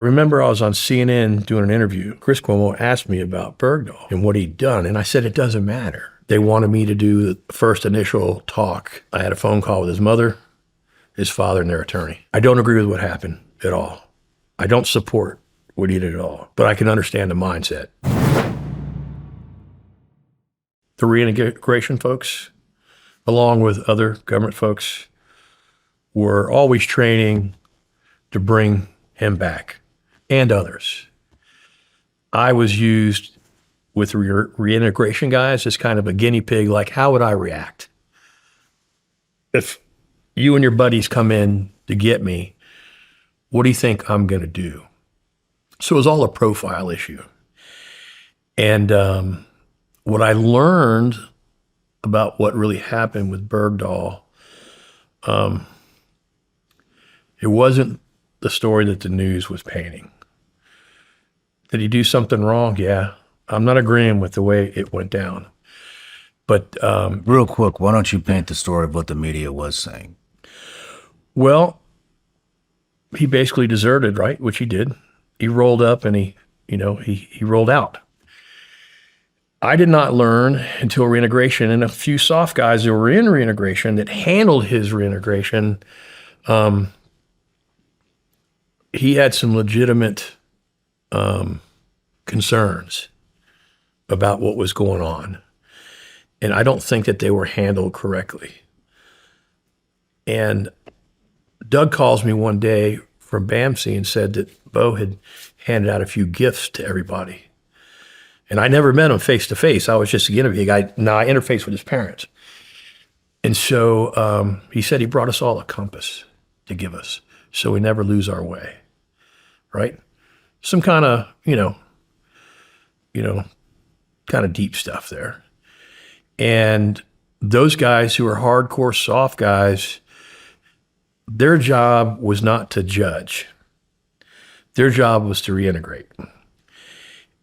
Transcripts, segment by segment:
Remember, I was on CNN doing an interview. Chris Cuomo asked me about Bergdahl and what he'd done, and I said, it doesn't matter. They wanted me to do the first initial talk. I had a phone call with his mother, his father, and their attorney. I don't agree with what happened at all. I don't support what he did at all, but I can understand the mindset. The reintegration folks, along with other government folks, were always training to bring him back, and others. I was used with reintegration guys as kind of a guinea pig, like, how would I react? If you and your buddies come in to get me, what do you think I'm gonna do? So it was all a profile issue. And what I learned about what really happened with Bergdahl, it wasn't the story that the news was painting. Did he do something wrong? Yeah. I'm not agreeing with the way it went down. But real quick, why don't you paint the story of what the media was saying? Well, he basically deserted, right? Which he did. He rolled up and he rolled out. I did not learn until reintegration, and a few soft guys that were in reintegration that handled his reintegration, he had some legitimate concerns about what was going on. And I don't think that they were handled correctly. And Doug calls me one day from BAMC and said that Bowe had handed out a few gifts to everybody. And I never met him face to face. I was just a guinea pig. Now I interfaced with his parents. And so he said he brought us all a compass to give us so we never lose our way, right? Some kind of, kind of deep stuff there. And those guys who are hardcore soft guys, their job was not to judge. Their job was to reintegrate.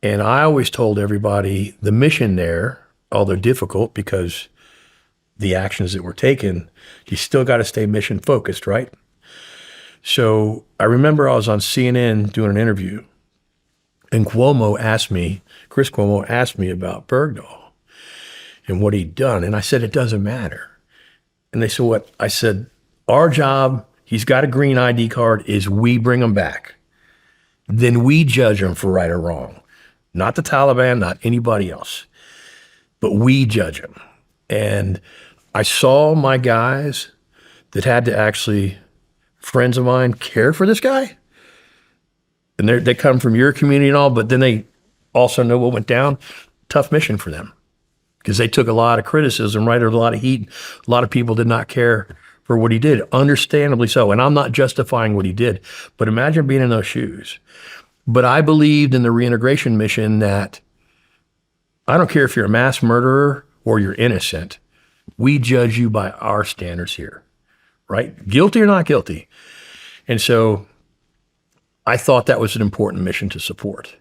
And I always told everybody the mission there, although difficult because the actions that were taken, you still got to stay mission focused, right? So I remember I was on CNN doing an interview, and Chris Cuomo asked me about Bergdahl and what he'd done. And I said, it doesn't matter. And they said, what? I said, our job, he's got a green ID card, is we bring him back. Then we judge him for right or wrong. Not the Taliban, not anybody else, but we judge him. And I saw my guys that had to actually, friends of mine, care for this guy. And they come from your community and all, but then they also know what went down. Tough mission for them because they took a lot of criticism, right? Or a lot of heat. A lot of people did not care for what he did, understandably so. And I'm not justifying what he did, but imagine being in those shoes. But I believed in the reintegration mission that I don't care if you're a mass murderer or you're innocent. We judge you by our standards here, right? Guilty or not guilty. And so I thought that was an important mission to support.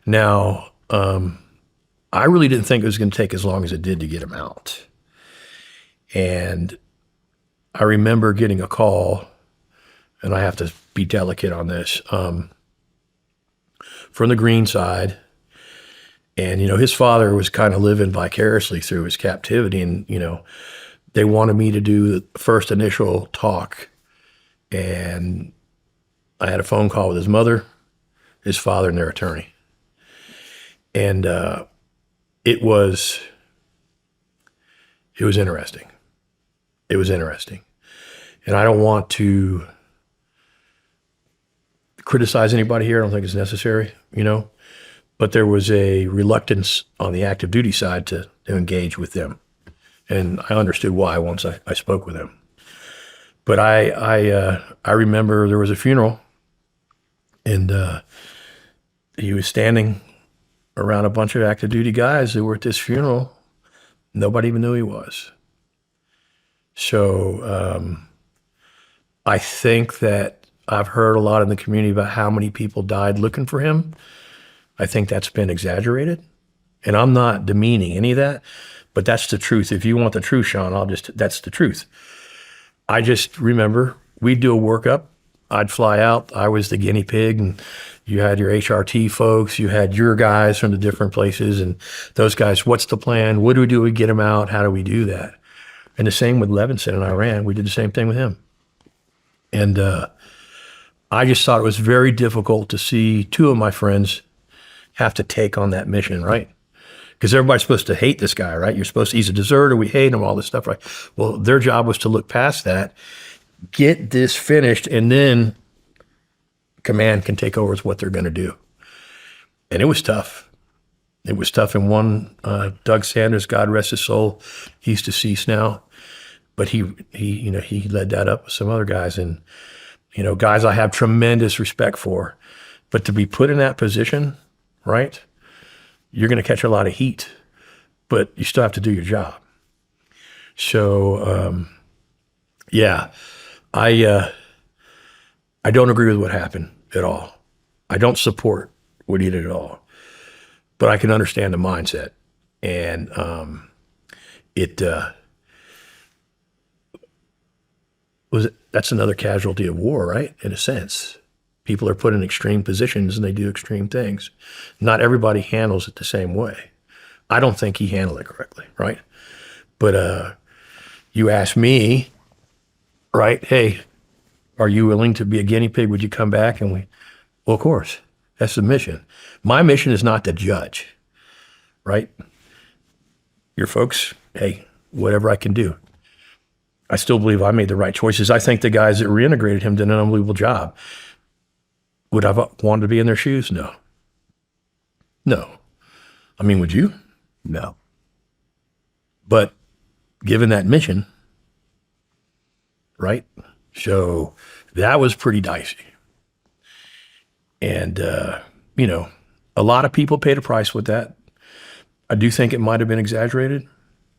Now, I really didn't think it was going to take as long as it did to get him out. And I remember getting a call, and I have to be delicate on this, from the Green side. And, his father was kind of living vicariously through his captivity. And, they wanted me to do the first initial talk. And I had a phone call with his mother, his father, and their attorney. And it was interesting. It was interesting. And I don't want to criticize anybody here. I don't think it's necessary, but there was a reluctance on the active duty side to engage with them. And I understood why once I spoke with them. But I remember there was a funeral, and he was standing around a bunch of active duty guys that were at this funeral. Nobody even knew he was. So I think that I've heard a lot in the community about how many people died looking for him. I think that's been exaggerated. And I'm not demeaning any of that, but that's the truth. If you want the truth, Shawn, that's the truth. I just remember we'd do a workup. I'd fly out. I was the guinea pig, and you had your HRT folks. You had your guys from the different places, and those guys. What's the plan? What do we do? We get them out. How do we do that? And the same with Levinson in Iran. We did the same thing with him. And I just thought it was very difficult to see two of my friends have to take on that mission, right? Because everybody's supposed to hate this guy, right? You're supposed to, he's a deserter, we hate him, all this stuff, right? Well, their job was to look past that, get this finished, and then command can take over with what they're going to do. And it was tough. It was tough. And one, Doug Sanders, God rest his soul, he's deceased now, but he led that up with some other guys, and guys I have tremendous respect for. But to be put in that position, right? You're going to catch a lot of heat, but you still have to do your job. So, I don't agree with what happened at all. I don't support what he did at all, but I can understand the mindset. And that's another casualty of war, right? In a sense. People are put in extreme positions and they do extreme things. Not everybody handles it the same way. I don't think he handled it correctly, right? But you ask me, right? Hey, are you willing to be a guinea pig? Would you come back? And well, of course, that's the mission. My mission is not to judge, right? Your folks, hey, whatever I can do. I still believe I made the right choices. I think the guys that reintegrated him did an unbelievable job. Would I have wanted to be in their shoes? No. I mean, would you? No. But given that mission, right? So that was pretty dicey. And, a lot of people paid a price with that. I do think it might have been exaggerated.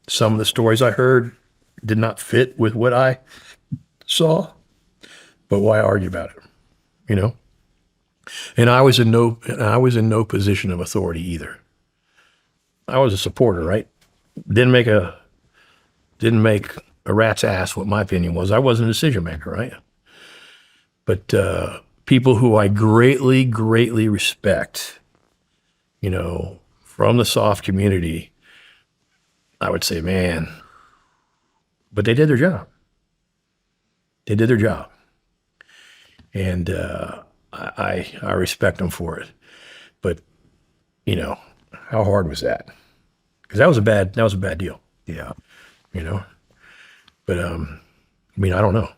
Some of the stories I heard did not fit with what I saw, but why argue about it, And I was in no position of authority either. I was a supporter, right? Didn't make a rat's ass what my opinion was. I wasn't a decision maker, right? But people who I greatly, greatly respect, from the soft community, I would say, man, but they did their job. They did their job. And I respect them for it. But, how hard was that? Because that was a bad deal. Yeah. But, I don't know.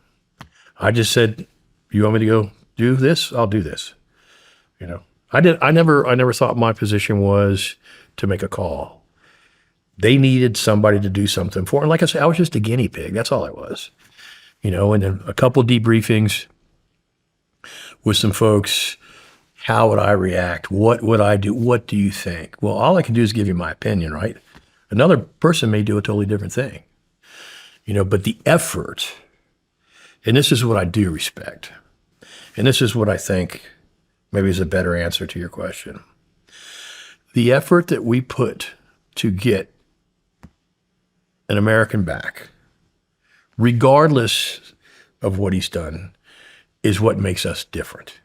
I just said, you want me to go do this? I'll do this. I never thought my position was to make a call. They needed somebody to do something for. And like I said, I was just a guinea pig. That's all I was. And then a couple debriefings with some folks. How would I react? What would I do? What do you think? Well, all I can do is give you my opinion, right? Another person may do a totally different thing. But the effort, and this is what I do respect, and this is what I think maybe is a better answer to your question. The effort that we put to get an American back, regardless of what he's done, is what makes us different.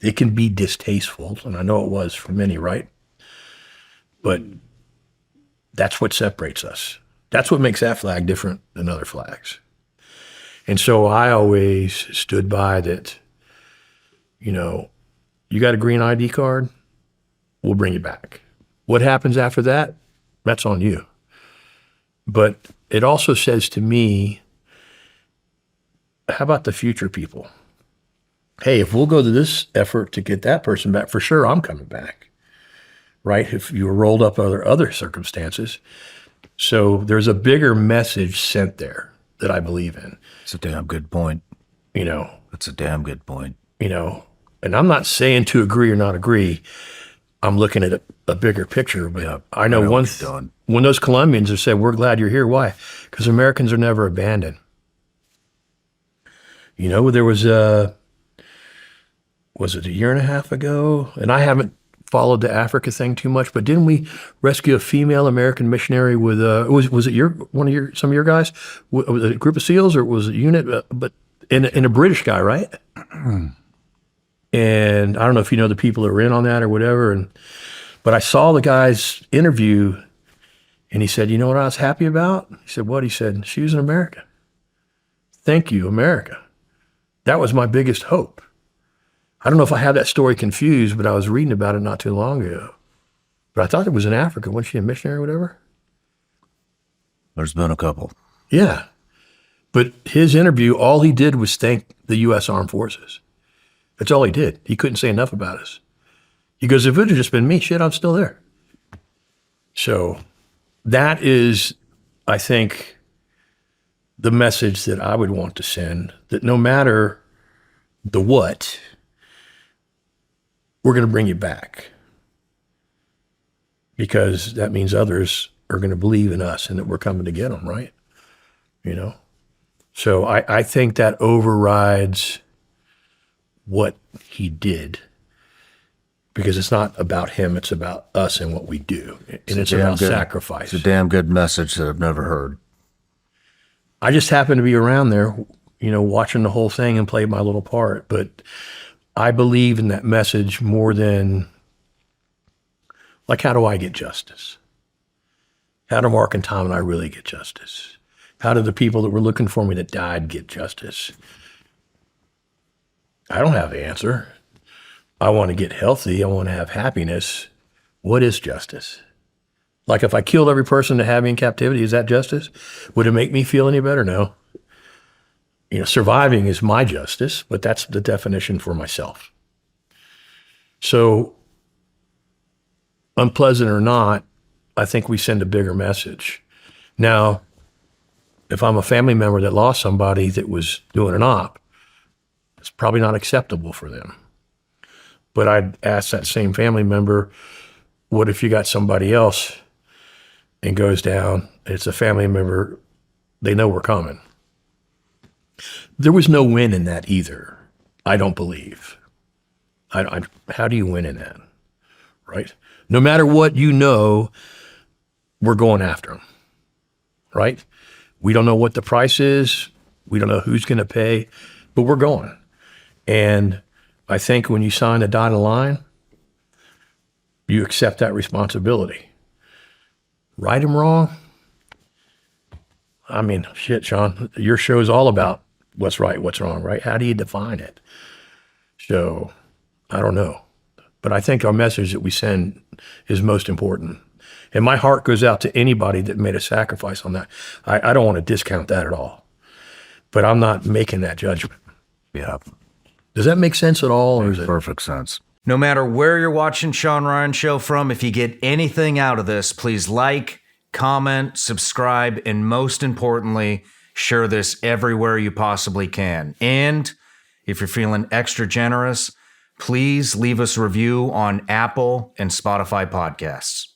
It can be distasteful, and I know it was for many, right? But that's what separates us. That's what makes that flag different than other flags. And so I always stood by that, you got a green ID card, we'll bring you back. What happens after that, that's on you. But it also says to me, how about the future people? Hey, if we'll go to this effort to get that person back, for sure I'm coming back, right? If you were rolled up under other circumstances. So there's a bigger message sent there that I believe in. It's a damn good point. It's a damn good point. And I'm not saying to agree or not agree. I'm looking at a bigger picture. But yeah, I know when those Colombians have said, we're glad you're here. Why? Because Americans are never abandoned. There was it a year and a half ago? And I haven't followed the Africa thing too much, but didn't we rescue a female American missionary with was it some of your guys? Was it a group of SEALs or was it a unit? But And a British guy, right? And I don't know if you know the people that were in on that or whatever. But I saw the guy's interview, and he said, you know what I was happy about? He said, what? He said, she was an American. Thank you, America. That was my biggest hope. I don't know if I have that story confused, but I was reading about it not too long ago. But I thought it was in Africa. Wasn't she a missionary or whatever? There's been a couple. Yeah. But his interview, all he did was thank the U.S. Armed Forces. That's all he did. He couldn't say enough about us. He goes, if it had just been me, shit, I'm still there. So that is, I think, the message that I would want to send, that no matter the what, we're going to bring you back. Because that means others are going to believe in us and that we're coming to get them, right? You know? So I think that overrides what he did, because it's not about him, it's about us and what we do. And it's about sacrifice. It's a damn good message that I've never heard. I just happened to be around there, you know, watching the whole thing and played my little part. But I believe in that message more than, like, how do I get justice? How do Mark and Tom and I really get justice? How do the people that were looking for me that died get justice? I don't have the answer. I want to get healthy. I want to have happiness. What is justice? Like, if I killed every person to have me in captivity, is that justice? Would it make me feel any better? No. You know, surviving is my justice, but that's the definition for myself. So, unpleasant or not, I think we send a bigger message. Now, if I'm a family member that lost somebody that was doing an op, it's probably not acceptable for them. But I'd ask that same family member, what if you got somebody else and goes down, it's a family member, they know we're coming. There was no win in that either, I don't believe. How do you win in that, right? No matter what, you know, we're going after them, right? We don't know what the price is. We don't know who's going to pay, but we're going. And I think when you sign the dotted line, you accept that responsibility. Right and wrong? I mean, shit, Shawn, your show is all about what's right, what's wrong, right? How do you define it? So, I don't know. But I think our message that we send is most important. And my heart goes out to anybody that made a sacrifice on that. I don't want to discount that at all. But I'm not making that judgment. Yeah. Does that make sense at all? Or is it Perfect sense. No matter where you're watching Shawn Ryan Show from, if you get anything out of this, please like, comment, subscribe, and most importantly, share this everywhere you possibly can. And if you're feeling extra generous, please leave us a review on Apple and Spotify podcasts.